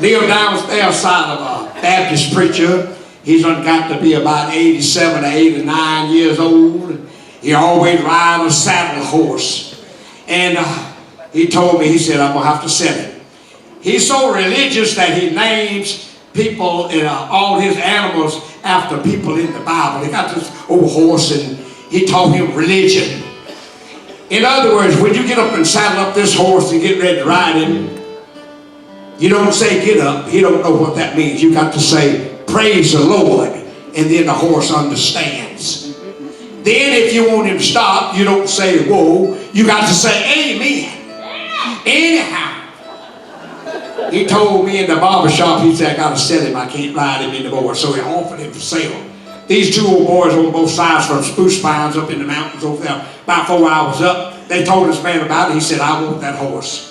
lived outside of a Baptist preacher. He's got to be about 87 or 89 years old. He always ride a saddle horse. And he told me, he said, I'm going to have to sell it. He's so religious that he names people, all his animals, after people in the Bible. He got this old horse and he taught him religion. In other words, when you get up and saddle up this horse and get ready to ride him, you don't say get up. He don't know what that means. You got to say, praise the Lord, and then the horse understands. Then if you want him to stop, you don't say whoa. You got to say amen. Anyhow, he told me in the barber shop, he said, I got to sell him. I can't ride him anymore. So he offered him for sale. These two old boys on both sides from spruce pines up in the mountains over there, about 4 hours up, they told this man about it. He said, I want that horse.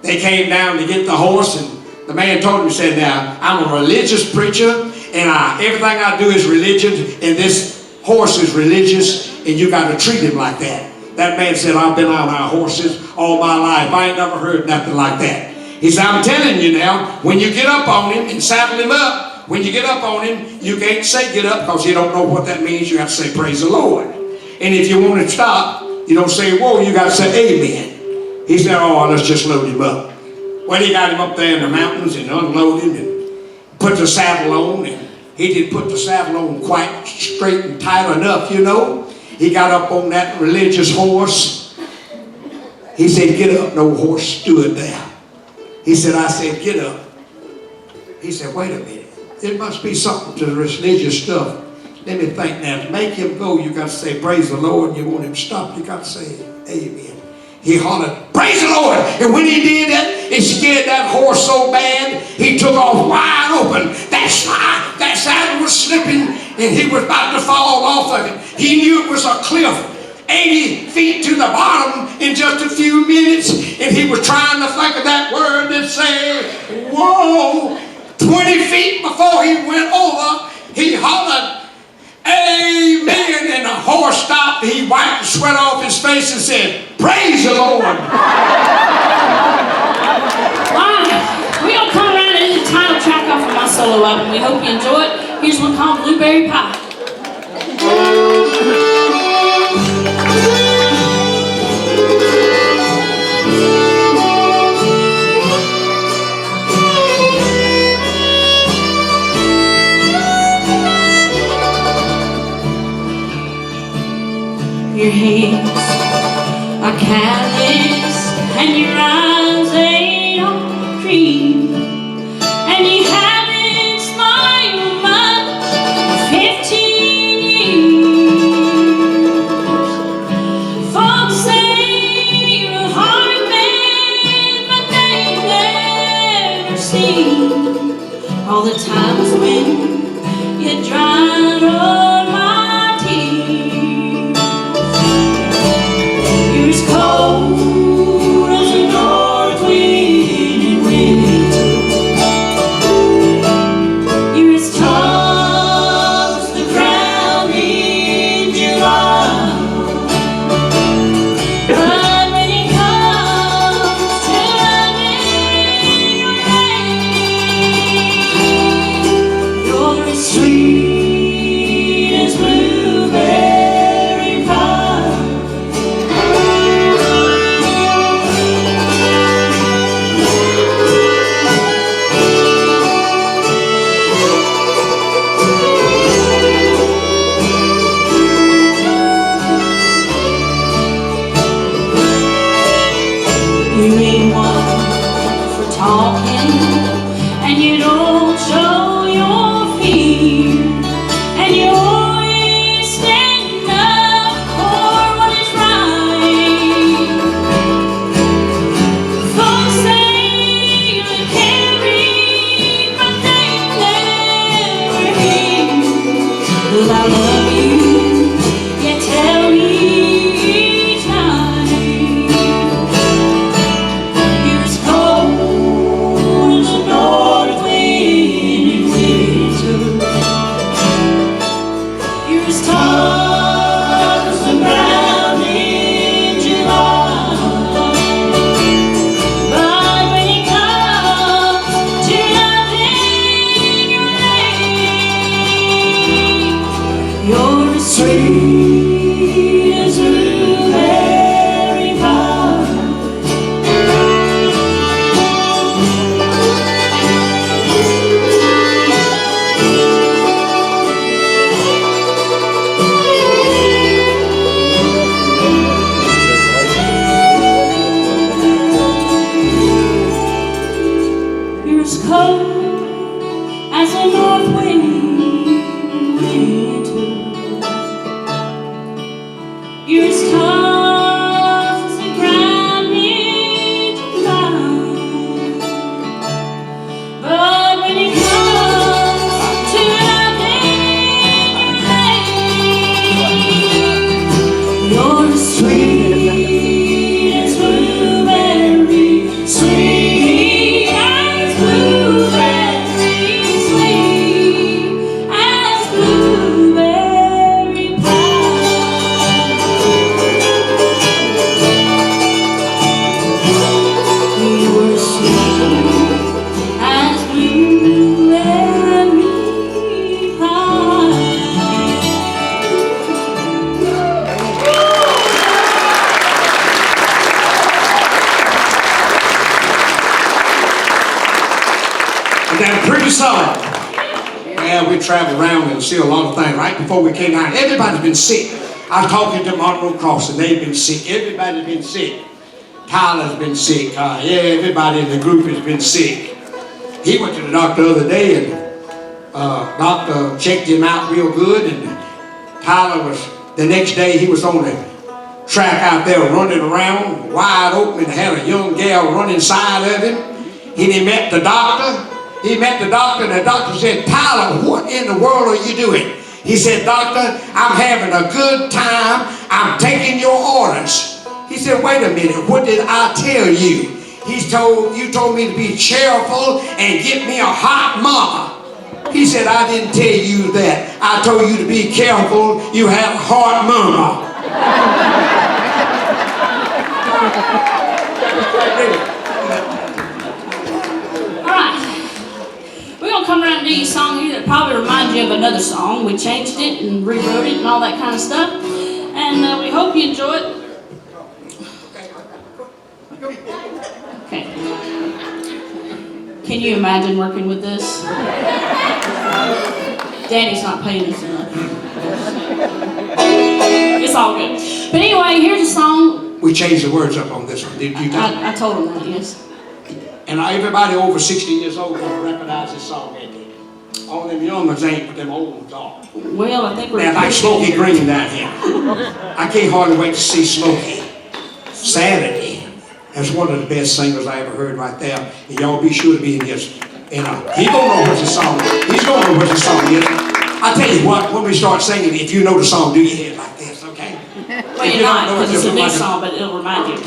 They came down to get the horse, and the man told him, he said, now, I'm a religious preacher, and everything I do is religion, and this horse is religious, and you got to treat him like that. That man said, I've been on our horses all my life. I ain't never heard nothing like that. He said, I'm telling you now, when you get up on him and saddle him up, when you get up on him, you can't say get up because you don't know what that means. You have to say praise the Lord. And if you want to stop, you don't say whoa, you got to say amen. He said, oh, let's just load him up. Well, he got him up there in the mountains and unloaded him and put the saddle on. And he did put the saddle on quite straight and tight enough, you know. He got up on that religious horse. He said, get up. No horse stood there. He said, I said, get up. He said, wait a minute. There must be something to the religious stuff. Let me think now. To make him go, you got to say, praise the Lord. You want him to stop, you got to say, amen. He hollered, praise the Lord. And when he did that, it scared that horse so bad, he took off wide open. That saddle was slipping, and he was about to fall off of it. He knew it was a cliff, 80 feet to the bottom in just a few minutes, and he was trying to think of that word that said, whoa. 20 feet before he went over, he hollered, amen, and the horse stopped. He wiped the sweat off his face and said, praise the Lord. Wow. We're going to come around and do the title track off of my solo album. We hope you enjoy it. Here's one called Blueberry Pie. Your hands are callous and your eyes they don't dream, and you haven't smiled much in 15 years. Folks say you're a hard man, but they've never seen all the times when you dried all my tears. Cold as a north wind in winter. You're as tough as the ground in July. But when it comes to loving your baby, you're as sweet as blueberry pie. You ain't one for talking, and you don't show your fear, and you always stand up for what is right. Folks say you carry, but they never hear that I love you. You tell me each night. You're as cold as a north wind. as cold as a north wind in winter. You're as tough as the ground needs to climb. But when it comes to loving your mate, you're as sweet as blueberry, sweet as blueberry, sweet as blueberry pie. You were sweet as blueberry pie. And that pretty song. Yeah, we travel around and see a lot of things. Right before we came down, everybody's been sick. I was talking to Monroe Cross and they've been sick. Everybody's been sick. Tyler's been sick. Yeah, everybody in the group has been sick. He went to the doctor the other day and doctor checked him out real good, and Tyler was, the next day he was on the track out there running around, wide open, and had a young gal running inside of him. And he met the doctor. He met the doctor, and the doctor said, "Tyler, what in the world are you doing?" He said, "Doctor, I'm having a good time. I'm taking your orders." He said, "Wait a minute, what did I tell you?" You told me to be cheerful and get me a hot mama. He said, "I didn't tell you that. I told you to be careful, you have a hot mama." Alright, we're going to come around and do you a song here that probably reminds you of another song. We changed it and rewrote it and all that kind of stuff. And we hope you enjoy it. Okay. Can you imagine working with this? Danny's not paying us enough. It's all good. But anyway, here's a song. We changed the words up on this one, did you? I told him that, yes. And everybody over 60 years old will recognize this song, ain't they? All them young ones ain't, but them old ones are. Well, I think we're... They're like Smokey Green down here. I can't hardly wait to see Smokey. Saturday. That's one of the best singers I ever heard right there. And y'all be sure to be in this. And he gonna know what the song is. He's gonna know what the song is. I tell you what, when we start singing, if you know the song, do your head like this, okay? Well, you're not, because it's a new song, but it'll remind you.